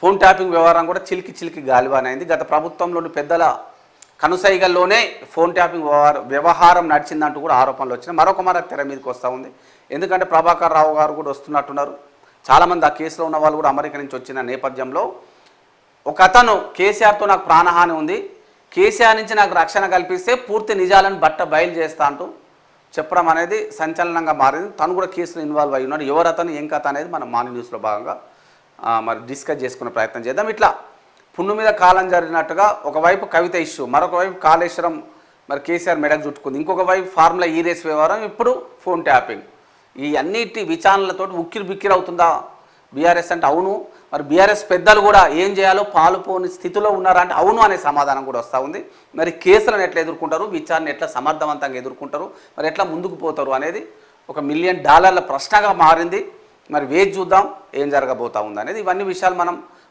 Phone tapping వ్యవహారం కూడా చిలికి చిలికి గాలివానైంది. గత ప్రభుత్వంలోని పెద్దల కనుసైగల్లోనే ఫోన్ ట్యాపింగ్ వ్యవహారం నడిచిందంటూ కూడా ఆరోపణలు వచ్చినాయి. మరొక తెర మీదకి వస్తూ ఉంది. ఎందుకంటే ప్రభాకర్ రావు గారు కూడా వస్తున్నట్టున్నారు. చాలామంది ఆ కేసులో ఉన్న వాళ్ళు కూడా అమెరికా నుంచి వచ్చిన నేపథ్యంలో ఒక అతను కేసీఆర్తో నాకు ప్రాణహాని ఉంది, కేసీఆర్ నుంచి నాకు రక్షణ కల్పిస్తే పూర్తి నిజాలను బయలు చేస్తా అంటూ చెప్పడం అనేది సంచలనంగా మారింది. తను కూడా కేసులో ఇన్వాల్వ్ అయి ఉన్నాడు. ఎవరు అతను ఏం కథ అనేది మనం మార్నింగ్ న్యూస్లో భాగంగా మరి డిస్కస్ చేసుకునే ప్రయత్నం చేద్దాం. ఇట్లా పుండు మీద కాలం జరిగినట్టుగా ఒకవైపు కవిత ఇష్యూ, మరొక వైపు కాళేశ్వరం మరి కేసీఆర్ మెడకు చుట్టుకుంది, ఇంకొక వైపు ఫార్ములా ఈ రేస్ వ్యవహారం, ఇప్పుడు ఫోన్ ట్యాపింగ్. ఈ అన్నిటి విచారణలతో ఉక్కిరి బిక్కిరి అవుతుందా బీఆర్ఎస్ అంటే? అవును. మరి బీఆర్ఎస్ పెద్దలు కూడా ఏం చేయాలో పాలుపోని స్థితిలో ఉన్నారంటే అవును అనే సమాధానం కూడా వస్తూ ఉంది. మరి కేసులను ఎట్లా ఎదుర్కొంటారు, విచారణ ఎట్లా సమర్థవంతంగా ఎదుర్కొంటారు, మరి ఎట్లా ముందుకు పోతారు అనేది ఒక $1 మిలియన్ ప్రశ్నగా మారింది. మరి వేచి చూద్దాం ఏం జరగబోతా ఉంది అనేది. ఇవన్నీ విషయాలు మనం